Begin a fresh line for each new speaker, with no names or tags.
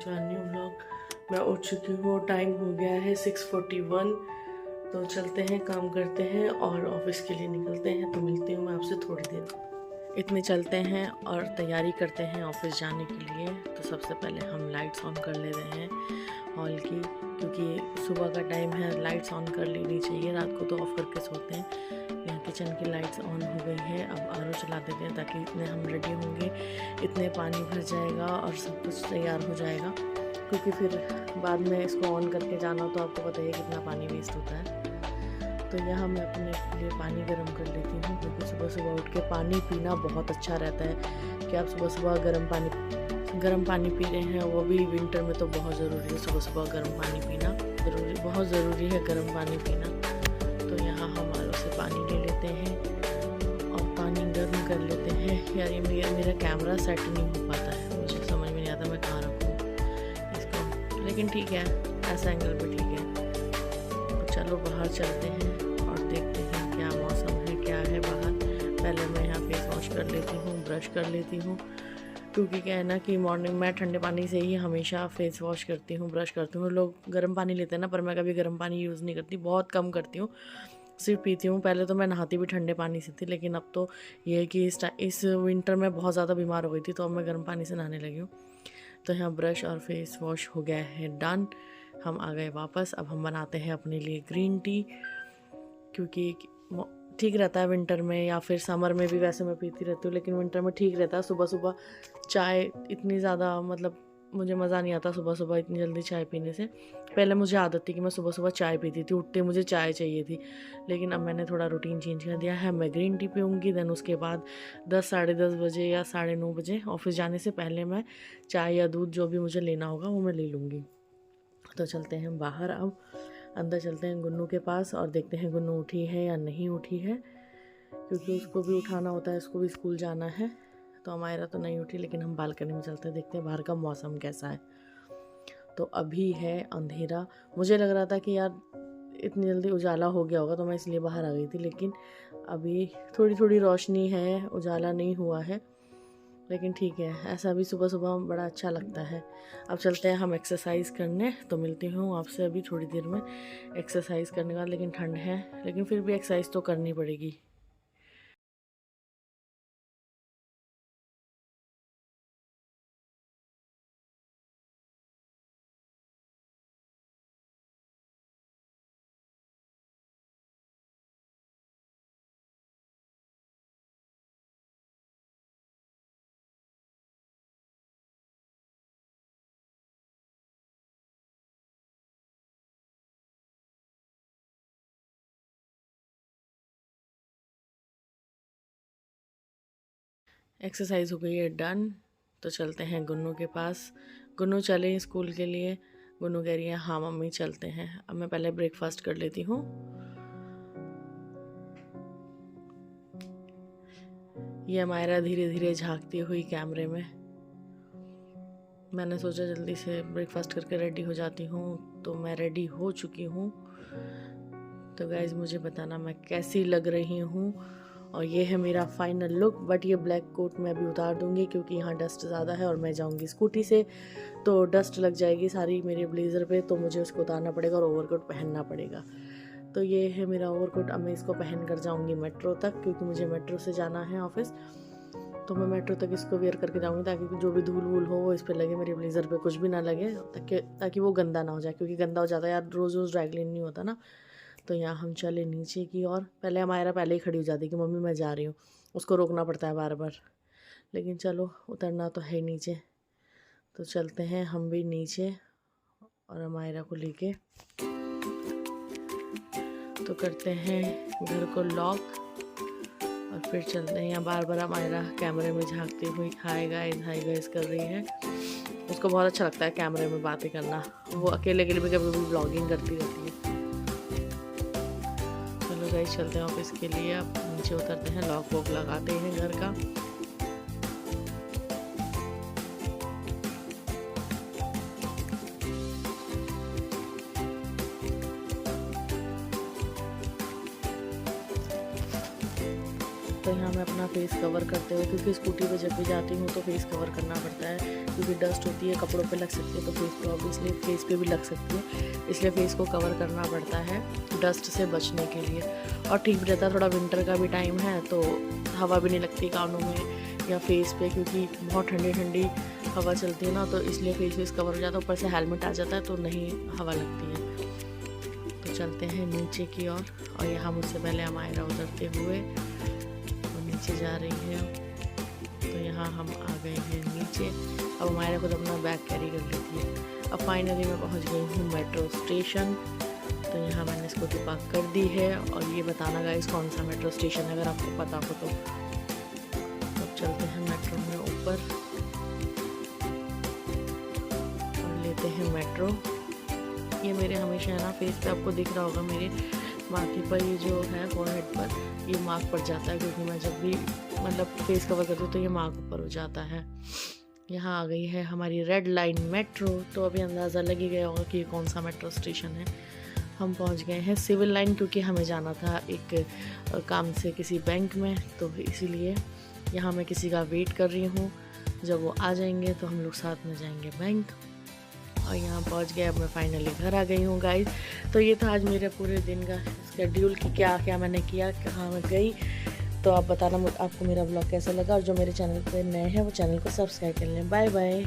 To a new vlog. मैं उठ चुकी हूँ, टाइम हो गया है 6:41। तो चलते हैं, काम करते हैं और ऑफिस के लिए निकलते हैं। तो मिलती हूँ मैं आपसे थोड़ी देर। इतने चलते हैं और तैयारी करते हैं ऑफिस जाने के लिए। तो सबसे पहले हम लाइट्स ऑन कर ले रहे हैं हॉल की, क्योंकि सुबह का टाइम है, लाइट्स ऑन कर लेनी चाहिए। रात को तो ऑफ करके सोते हैं। यहाँ किचन की लाइट्स ऑन हो गई है। अब आरओ चला देते हैं ताकि इतने हम रेडी होंगे, इतने पानी भर जाएगा और सब कुछ तैयार हो जाएगा। क्योंकि फिर बाद में इसको ऑन करके जाना, तो आपको पता है कितना पानी वेस्ट होता है। तो यहाँ मैं अपने लिए पानी गर्म कर लेती हूँ, क्योंकि सुबह सुबह उठ के पानी पीना बहुत अच्छा रहता है। कि आप सुबह सुबह गर्म पानी पी रहे हैं, वो भी विंटर में तो बहुत ज़रूरी है। सुबह सुबह गर्म पानी पीना बहुत ज़रूरी है, गर्म पानी पीना। तो यहाँ हम आरओ से पानी ले लेते हैं और पानी गर्म कर लेते हैं। यार ये मेरा कैमरा सेट नहीं हो पाता है, मुझे समझ में नहीं आता मैं कहाँ रखूँ इसको, लेकिन ठीक है, ऐसा एंगल भी ठीक है। तो चलो बाहर चलते हैं और देखते हैं क्या मौसम है, क्या है बाहर। पहले मैं यहाँ फेस वॉश कर लेती हूँ, ब्रश कर लेती हूँ, क्योंकि क्या है ना कि मॉर्निंग में ठंडे पानी से ही हमेशा फेस वॉश करती हूँ, ब्रश करती हूँ। लोग गर्म पानी लेते हैं ना, पर मैं कभी गर्म पानी यूज़ नहीं करती, बहुत कम करती हूँ, सिर्फ पीती हूँ। पहले तो मैं नहाती भी ठंडे पानी से थी, लेकिन अब तो ये है कि इस विंटर में बहुत ज़्यादा बीमार हो गई थी, तो अब मैं गर्म पानी से नहाने लगी हूँ। तो यहाँ ब्रश और फेस वॉश हो गया है डन। हम आ गए वापस। अब हम बनाते हैं अपने लिए ग्रीन टी, क्योंकि ठीक रहता है विंटर में, या फिर समर में भी वैसे मैं पीती रहती हूँ, लेकिन विंटर में ठीक रहता है। सुबह सुबह चाय इतनी ज़्यादा, मतलब मुझे मज़ा नहीं आता सुबह सुबह इतनी जल्दी चाय पीने से। पहले मुझे आदत थी कि मैं सुबह सुबह चाय पीती थी, उठते मुझे चाय चाहिए थी, लेकिन अब मैंने थोड़ा रूटीन चेंज कर दिया है। मैं ग्रीन टी पीऊँगी, देन उसके बाद 10 साढ़े 10 बजे या 9:30 बजे ऑफिस जाने से पहले मैं चाय या दूध जो भी मुझे लेना होगा वो मैं ले लूँगी। तो चलते हैं बाहर, अब अंदर चलते हैं गुन्नू के पास और देखते हैं गुन्नू उठी है या नहीं उठी है, क्योंकि उसको भी उठाना होता है, उसको भी स्कूल जाना है। तो हमारा तो नहीं उठी, लेकिन हम बालकनी में चलते हैं, देखते हैं बाहर का मौसम कैसा है। तो अभी है अंधेरा। मुझे लग रहा था कि यार इतनी जल्दी उजाला हो गया होगा, तो मैं इसलिए बाहर आ गई थी, लेकिन अभी थोड़ी थोड़ी रोशनी है, उजाला नहीं हुआ है, लेकिन ठीक है। ऐसा भी सुबह सुबह बड़ा अच्छा लगता है। अब चलते हैं हम एक्सरसाइज करने। तो मिलती हूँ आपसे अभी थोड़ी देर में एक्सरसाइज करने का। लेकिन ठंड है, लेकिन फिर भी एक्सरसाइज तो करनी पड़ेगी। एक्सरसाइज हो गई है डन। तो चलते हैं गुन्नू के पास। गुन्नू चले स्कूल के लिए। गुन्नू कह रही है हाँ मम्मी चलते हैं। अब मैं पहले ब्रेकफास्ट कर लेती हूँ। ये हमारा धीरे धीरे झांकती हुई कैमरे में। मैंने सोचा जल्दी से ब्रेकफास्ट करके रेडी हो जाती हूँ, तो मैं रेडी हो चुकी हूँ। तो गाइज मुझे बताना मैं कैसी लग रही हूँ। और ये है मेरा फाइनल लुक। बट ये ब्लैक कोट मैं अभी उतार दूंगी, क्योंकि यहाँ डस्ट ज़्यादा है और मैं जाऊँगी स्कूटी से, तो डस्ट लग जाएगी सारी मेरे ब्लेज़र पे, तो मुझे उसको उतारना पड़ेगा और ओवरकोट पहनना पड़ेगा। तो ये है मेरा ओवरकोट। अब मैं इसको पहन कर जाऊँगी मेट्रो तक, क्योंकि मुझे मेट्रो से जाना है ऑफिस। तो मैं मेट्रो तक इसको वेयर करके जाऊँगी, ताकि जो भी धूल वूल हो वो इस पर लगे, मेरे ब्लेज़र पे कुछ भी ना लगे, ताकि वो गंदा ना हो जाए, क्योंकि गंदा हो जाता है यार, रोज़ रोज़ ड्राई क्लीन नहीं होता ना। तो यहाँ हम चले नीचे की ओर। पहले हमारा पहले ही खड़ी हो जाती कि मम्मी मैं जा रही हूँ, उसको रोकना पड़ता है बार बार, लेकिन चलो उतरना तो है नीचे। तो चलते हैं हम भी नीचे और हमारा को लेके तो करते हैं घर को लॉक और फिर चलते हैं। यहाँ बार बार हमारा कैमरे में झांकती हुई हाय गाइस कर रही है। उसको बहुत अच्छा लगता है कैमरे में बातें करना, वो अकेले के लिए भी कभी कभी ब्लॉगिंग करती रहती है। चलो गाइस चलते हैं ऑफिस के लिए। अब नीचे उतरते हैं, लॉक वॉक लगाते हैं घर का। तो यहाँ मैं अपना फेस कवर करते हुए, क्योंकि स्कूटी पे जब भी जाती हूँ तो फेस कवर करना पड़ता है, क्योंकि डस्ट होती है, कपड़ों पे लग सकती है, तो फेस पे ऑब्वियसली फेस पे भी लग सकती है, इसलिए फेस को कवर करना पड़ता है डस्ट से बचने के लिए। और ठीक भी रहता है, थोड़ा विंटर का भी टाइम है तो हवा भी नहीं लगती कानों में या फेस पे, क्योंकि बहुत ठंडी ठंडी हवा चलती है ना, तो इसलिए फेस कवर हो जाता है। ऊपर से हेलमेट आ जाता है तो नहीं हवा लगती है। तो चलते हैं नीचे की ओर, और यहाँ मुझसे पहले अमायरा उतरते हुए और नीचे जा रही है। तो यहाँ हम आ गए हैं नीचे। अब अमायरा खुद अपना बैग कैरी कर लेती है। अब फाइनली मैं पहुँच गई हूँ मेट्रो स्टेशन। तो यहाँ मैंने स्कूटी पार्क कर दी है, और ये बताना गाइस कौन सा मेट्रो स्टेशन है अगर आपको पता हो तो। अब चलते हैं मेट्रो में ऊपर और लेते हैं मेट्रो। ये मेरे हमेशा है ना फेस पे आपको दिख रहा होगा, मेरे माथे पर ये जो है फोरहेड पर ये मार्क पड़ जाता है, क्योंकि मैं जब भी मतलब फेस कवर करती हूँ तो ये मार्क ऊपर हो जाता है। यहाँ आ गई है हमारी रेड लाइन मेट्रो। तो अभी अंदाज़ा लग ही गया होगा कि ये कौन सा मेट्रो स्टेशन है। हम पहुँच गए हैं सिविल लाइन, क्योंकि हमें जाना था एक काम से किसी बैंक में, तो इसीलिए यहाँ मैं किसी का वेट कर रही हूँ। जब वो आ जाएंगे तो हम लोग साथ में जाएंगे बैंक। और यहाँ पहुँच गए, अब मैं फाइनली घर आ गई हूँ गाइस। तो ये था आज मेरे पूरे दिन का शेड्यूल कि क्या क्या मैंने किया, कहाँ मैं गई। तो आप बताना आपको मेरा ब्लॉग कैसा लगा, और जो मेरे चैनल पे नए हैं वो चैनल को सब्सक्राइब कर लें। Bye bye.